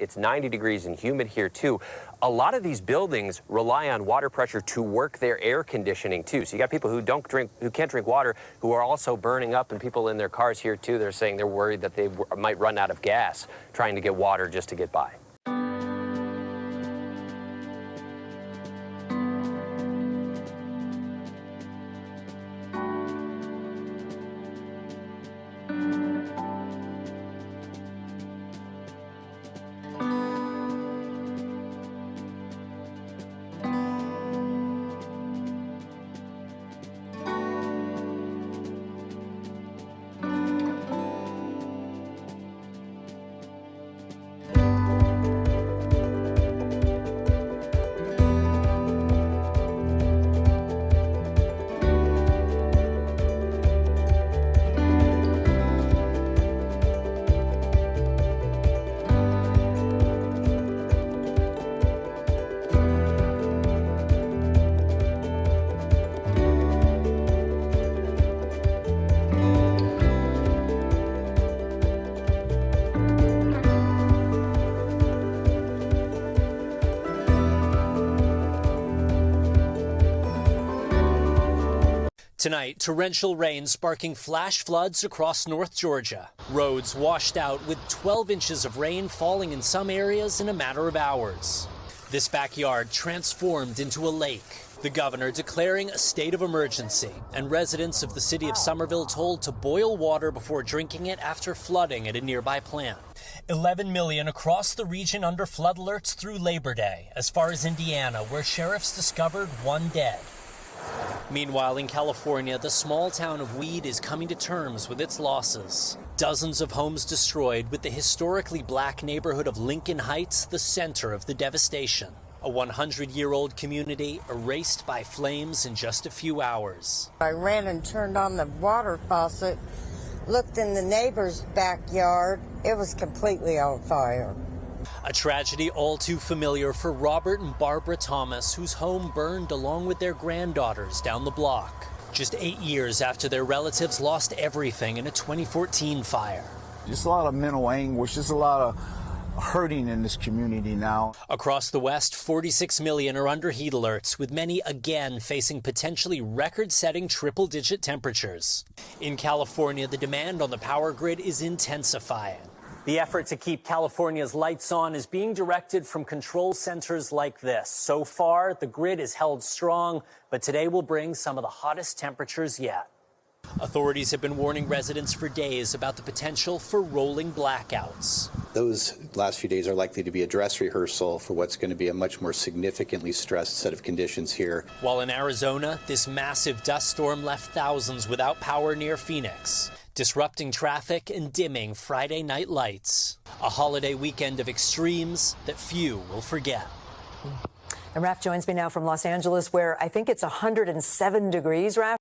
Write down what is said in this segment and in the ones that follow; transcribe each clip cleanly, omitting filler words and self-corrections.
It's 90 degrees and humid here, too. A lot of these buildings rely on water pressure to work their air conditioning, too. So you got people who can't drink water, who are also burning up, and people in their cars here, too. They're saying they're worried that they might run out of gas trying to get water just to get by. Tonight, torrential rain sparking flash floods across North Georgia. Roads washed out with 12 inches of rain falling in some areas in a matter of hours. This backyard transformed into a lake. The governor declaring a state of emergency, and residents of the city of Somerville told to boil water before drinking it after flooding at a nearby plant. 11 million across the region under flood alerts through Labor Day, as far as Indiana, where sheriffs discovered one dead. Meanwhile, in California, the small town of Weed is coming to terms with its losses. Dozens of homes destroyed, with the historically black neighborhood of Lincoln Heights the center of the devastation. A 100-year-old community erased by flames in just a few hours. I ran and turned on the water faucet, looked in the neighbor's backyard. It was completely on fire. A tragedy all too familiar for Robert and Barbara Thomas, whose home burned along with their granddaughters down the block. Just 8 years after their relatives lost everything in a 2014 fire. Just a lot of mental anguish, just a lot of hurting in this community now. Across the West, 46 million are under heat alerts, with many again facing potentially record-setting triple-digit temperatures. In California, the demand on the power grid is intensifying. The effort to keep California's lights on is being directed from control centers like this. So far, the grid is held strong, but today will bring some of the hottest temperatures yet. Authorities have been warning residents for days about the potential for rolling blackouts. Those last few days are likely to be a dress rehearsal for what's going to be a much more significantly stressed set of conditions here. While in Arizona, this massive dust storm left thousands without power near Phoenix, disrupting traffic and dimming Friday night lights. A holiday weekend of extremes that few will forget. And Raph joins me now from Los Angeles, where I think it's 107 degrees, Raph.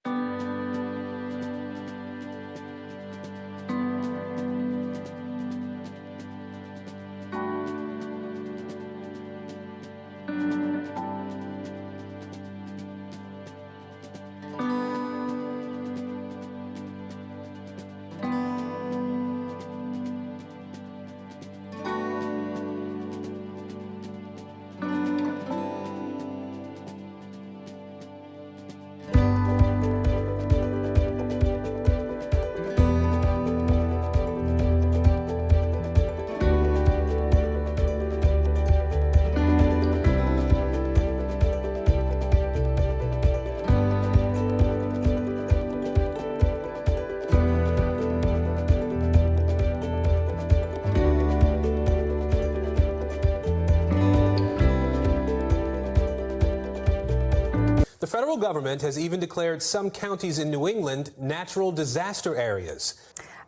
The federal government has even declared some counties in New England natural disaster areas.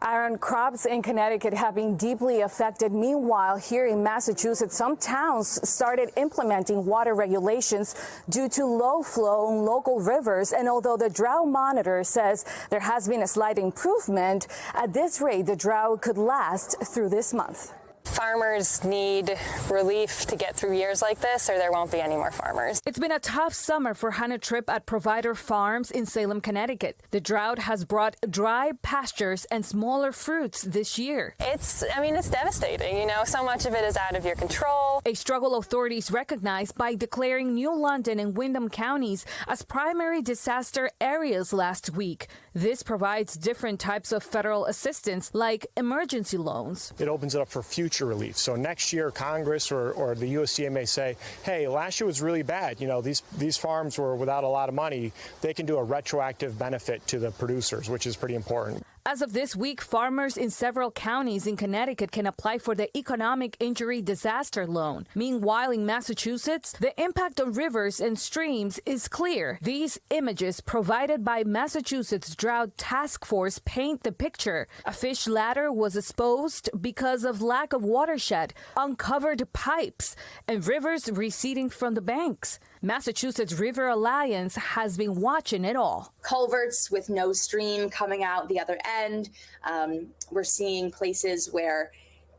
Aaron, crops in Connecticut have been deeply affected. Meanwhile, here in Massachusetts, some towns started implementing water regulations due to low flow on local rivers. And although the drought monitor says there has been a slight improvement, at this rate, the drought could last through this month. Farmers need relief to get through years like this, or there won't be any more farmers. It's been a tough summer for Hannah Tripp at Provider Farms in Salem, Connecticut. The drought has brought dry pastures and smaller fruits this year. It's devastating. You know, so much of it is out of your control. A struggle authorities recognized by declaring New London and Windham counties as primary disaster areas last week. This provides different types of federal assistance like emergency loans. It opens it up for future relief. So next year, Congress or the USDA may say, hey, last year was really bad. You know, these farms were without a lot of money. They can do a retroactive benefit to the producers, which is pretty important. As of this week, farmers in several counties in Connecticut can apply for the Economic Injury Disaster Loan. Meanwhile, in Massachusetts, the impact on rivers and streams is clear. These images provided by Massachusetts Drought Task Force paint the picture. A fish ladder was exposed because of lack of watershed, uncovered pipes, and rivers receding from the banks. Massachusetts River Alliance has been watching it all. Culverts with no stream coming out the other end. We're seeing places where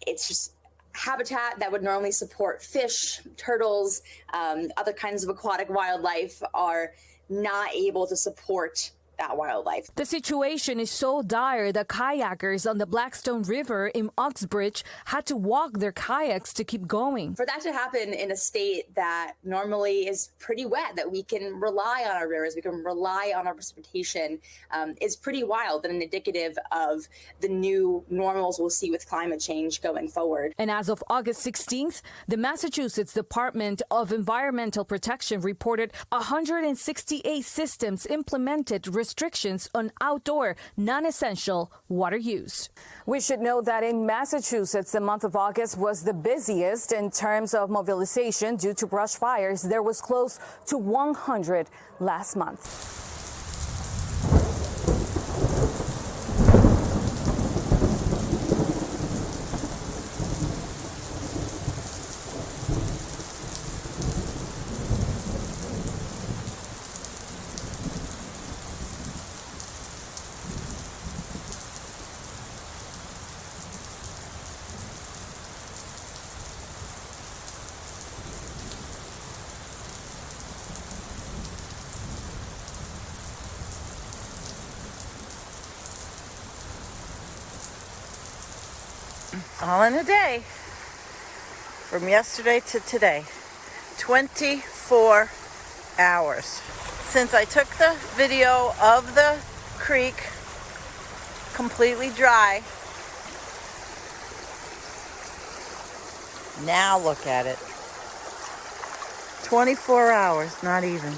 it's just habitat that would normally support fish, turtles, other kinds of aquatic wildlife are not able to support that wildlife. The situation is so dire that kayakers on the Blackstone River in Uxbridge had to walk their kayaks to keep going. For that to happen in a state that normally is pretty wet, that we can rely on our rivers, we can rely on our precipitation, is pretty wild and indicative of the new normals we'll see with climate change going forward. And as of August 16th, the Massachusetts Department of Environmental Protection reported 168 systems implemented restrictions on outdoor, non-essential water use. We should note that in Massachusetts, the month of August was the busiest in terms of mobilization due to brush fires. There was close to 100 last month. All in a day, from yesterday to today, 24 hours. Since I took the video of the creek completely dry, now look at it. 24 hours, not even.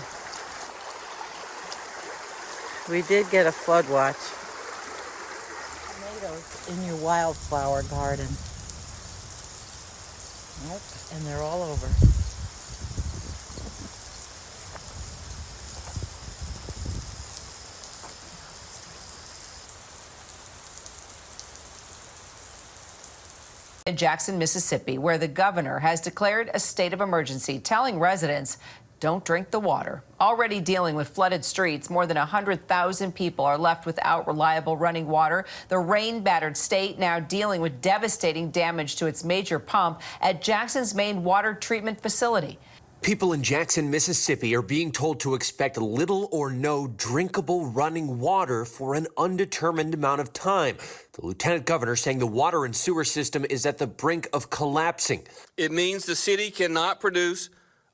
We did get a flood watch. In your wildflower garden. Nope, and they're all over. In Jackson, Mississippi, where the governor has declared a state of emergency, telling residents don't drink the water. Already dealing with flooded streets, more than 100,000 people are left without reliable running water. The rain-battered state now dealing with devastating damage to its major pump at Jackson's main water treatment facility. People in Jackson, Mississippi are being told to expect little or no drinkable running water for an undetermined amount of time. The lieutenant governor saying the water and sewer system is at the brink of collapsing. It means the city cannot produce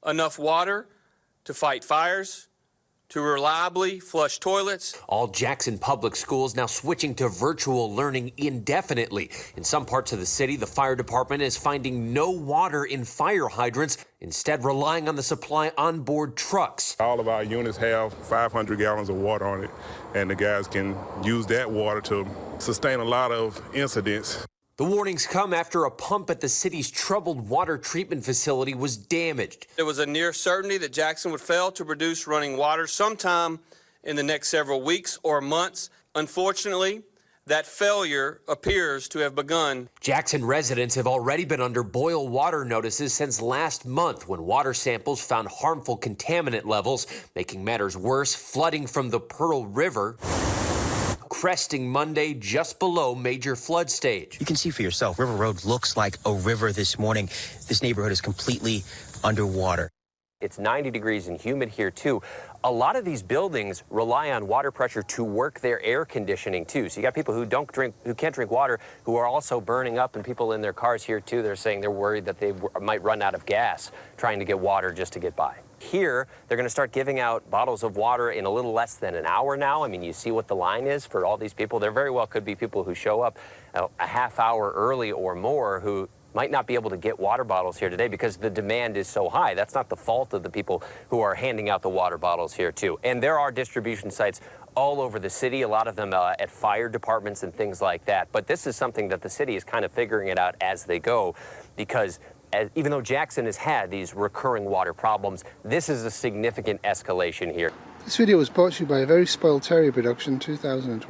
enough water to fight fires, to reliably flush toilets. All Jackson public schools now switching to virtual learning indefinitely. In some parts of the city, the fire department is finding no water in fire hydrants, instead relying on the supply on board trucks. All of our units have 500 gallons of water on it, and the guys can use that water to sustain a lot of incidents. The warnings come after a pump at the city's troubled water treatment facility was damaged. There was a near certainty that Jackson would fail to produce running water sometime in the next several weeks or months. Unfortunately, that failure appears to have begun. Jackson residents have already been under boil water notices since last month when water samples found harmful contaminant levels, making matters worse. Flooding from the Pearl River cresting Monday just below major flood stage. You can see for yourself, River Road looks like a river this morning. This neighborhood is completely underwater. It's 90 degrees and humid here, too. A lot of these buildings rely on water pressure to work their air conditioning, too. So you got people who can't drink water, who are also burning up, and people in their cars here, too. They're saying they're worried that they might run out of gas trying to get water just to get by. Here, they're going to start giving out bottles of water in a little less than an hour now. I mean, you see what the line is for all these people. There very well could be people who show up a half hour early or more who might not be able to get water bottles here today because the demand is so high. That's not the fault of the people who are handing out the water bottles here, too. And there are distribution sites all over the city, a lot of them at fire departments and things like that. But this is something that the city is kind of figuring it out as they go, because even though Jackson has had these recurring water problems, this is a significant escalation here. This video was brought to you by a Very Spoiled Terrier production 2020.